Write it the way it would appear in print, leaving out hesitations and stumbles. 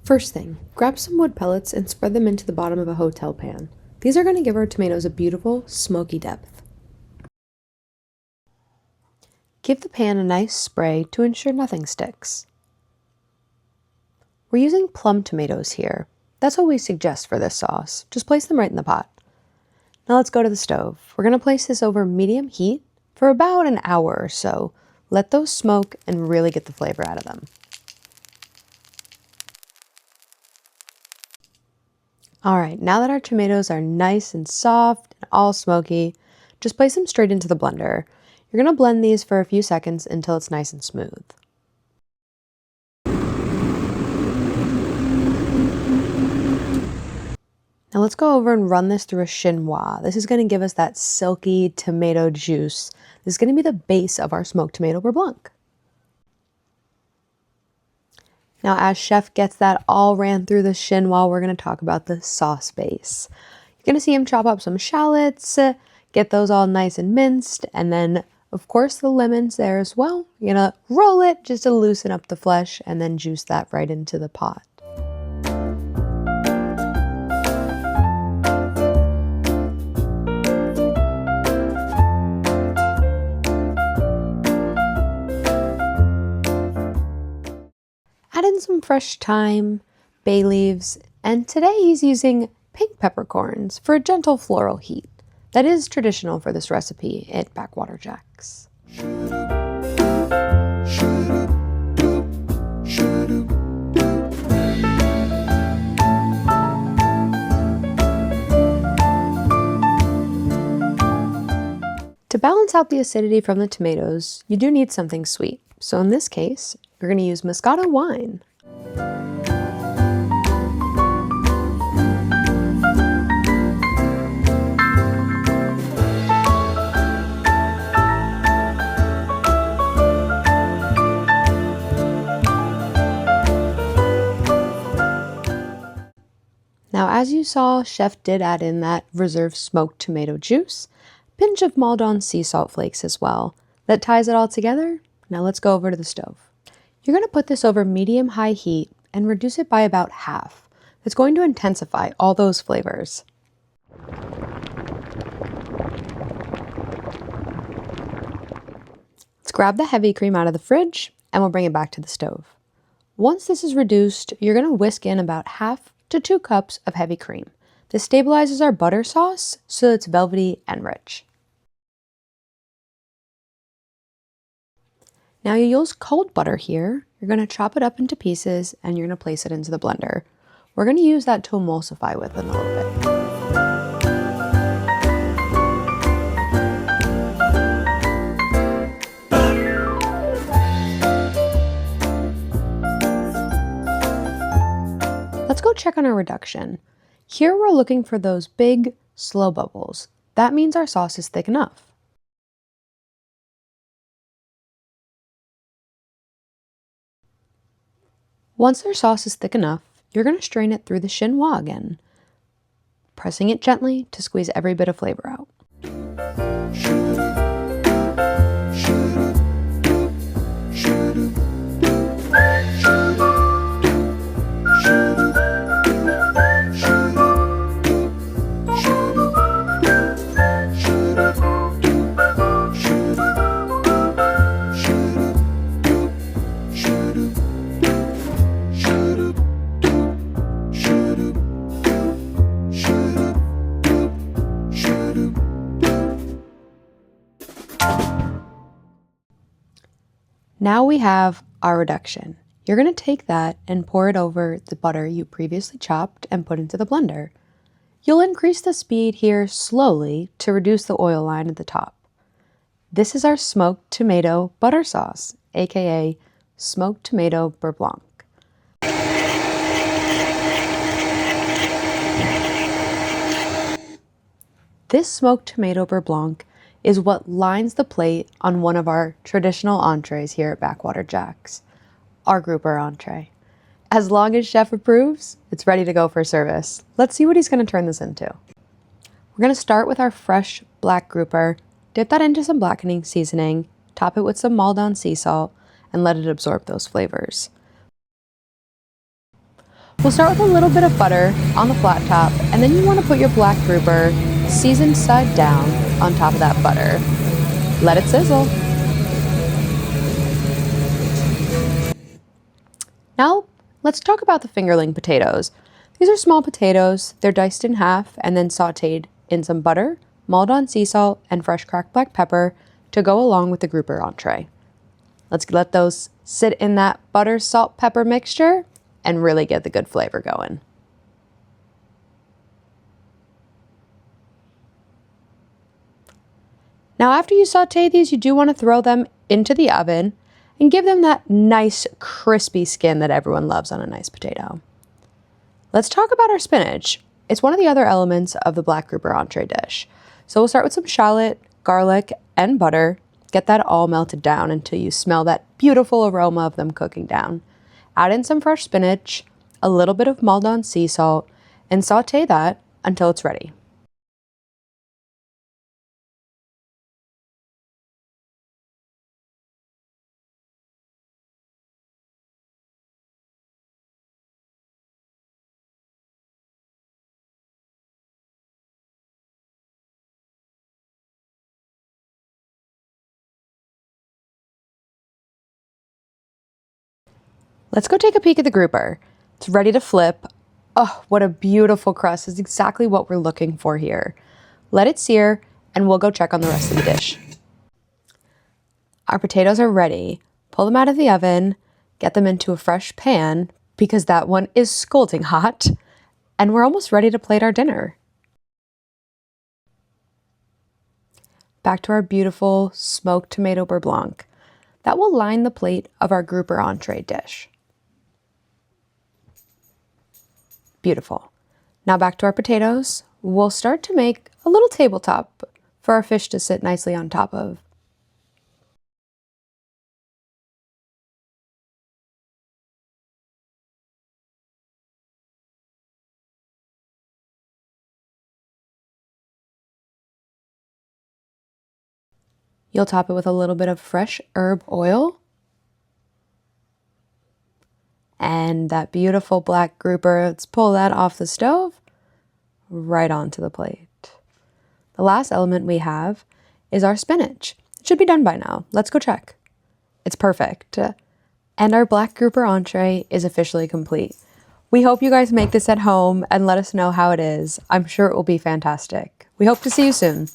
First thing, grab some wood pellets and spread them into the bottom of a hotel pan. These are going to give our tomatoes a beautiful, smoky depth. Give the pan a nice spray to ensure nothing sticks. We're using plum tomatoes here. That's what we suggest for this sauce. Just place them right in the pot. Now let's go to the stove. We're going to place this over medium heat for about an hour or so. Let those smoke and really get the flavor out of them. Alright, now that our tomatoes are nice and soft and all smoky, just place them straight into the blender. You're going to blend these for a few seconds until it's nice and smooth. Now let's go over and run this through a chinois. This is going to give us that silky tomato juice. This is going to be the base of our smoked tomato beurre blanc. Now as chef gets that all ran through the chinois, we're going to talk about the sauce base. You're going to see him chop up some shallots, get those all nice and minced, and then of course the lemon's there as well. You're going to roll it just to loosen up the flesh and then juice that right into the pot. Add in some fresh thyme, bay leaves, and today he's using pink peppercorns for a gentle floral heat. That is traditional for this recipe at Backwater Jack's. To balance out the acidity from the tomatoes, you do need something sweet. So in this case, we're going to use Moscato wine. Now, as you saw, Chef did add in that reserved smoked tomato juice, a pinch of Maldon sea salt flakes as well. That ties it all together. Now let's go over to the stove. You're going to put this over medium-high heat and reduce it by about half. It's going to intensify all those flavors. Let's grab the heavy cream out of the fridge and we'll bring it back to the stove. Once this is reduced, you're going to whisk in about 1/2 to 2 cups of heavy cream. This stabilizes our butter sauce so it's velvety and rich. Now you use cold butter here. You're going to chop it up into pieces and you're going to place it into the blender. We're going to use that to emulsify with in a little bit. Let's go check on our reduction. Here we're looking for those big, slow bubbles. That means our sauce is thick enough. Once our sauce is thick enough, you're going to strain it through the chinois again, pressing it gently to squeeze every bit of flavor out. Now we have our reduction. You're going to take that and pour it over the butter you previously chopped and put into the blender. You'll increase the speed here slowly to reduce the oil line at the top. This is our smoked tomato butter sauce, aka smoked tomato beurre blanc. This smoked tomato beurre blanc is what lines the plate on one of our traditional entrees here at Backwater Jack's, our grouper entree. As long as chef approves, it's ready to go for service. Let's see what he's going to turn this into. We're going to start with our fresh black grouper, dip that into some blackening seasoning, top it with some Maldon sea salt, and let it absorb those flavors. We'll start with a little bit of butter on the flat top, and then you want to put your black grouper seasoned side down on top of that butter. Let it sizzle. Now, let's talk about the fingerling potatoes. These are small potatoes. They're diced in half and then sauteed in some butter, mulled sea salt, and fresh cracked black pepper to go along with the grouper entree. Let's let those sit in that butter, salt, pepper mixture and really get the good flavor going. Now, after you saute these, you do want to throw them into the oven and give them that nice crispy skin that everyone loves on a nice potato. Let's talk about our spinach. It's one of the other elements of the black grouper entree dish. So we'll start with some shallot, garlic, and butter. Get that all melted down until you smell that beautiful aroma of them cooking down. Add in some fresh spinach, a little bit of mulled sea salt, and saute that until it's ready. Let's go take a peek at the grouper. It's ready to flip. Oh, what a beautiful crust. It's exactly what we're looking for here. Let it sear, and we'll go check on the rest of the dish. Our potatoes are ready. Pull them out of the oven, get them into a fresh pan, because that one is scalding hot, and we're almost ready to plate our dinner. Back to our beautiful smoked tomato beurre blanc. That will line the plate of our grouper entree dish. Beautiful. Now back to our potatoes. We'll start to make a little tabletop for our fish to sit nicely on top of. You'll top it with a little bit of fresh herb oil and that beautiful black grouper. Let's pull that off the stove right onto the plate. The last element we have is our spinach. It should be done by now. Let's go check. It's perfect. And our black grouper entree is officially complete. We hope you guys make this at home and let us know how it is. I'm sure it will be fantastic. We hope to see you soon.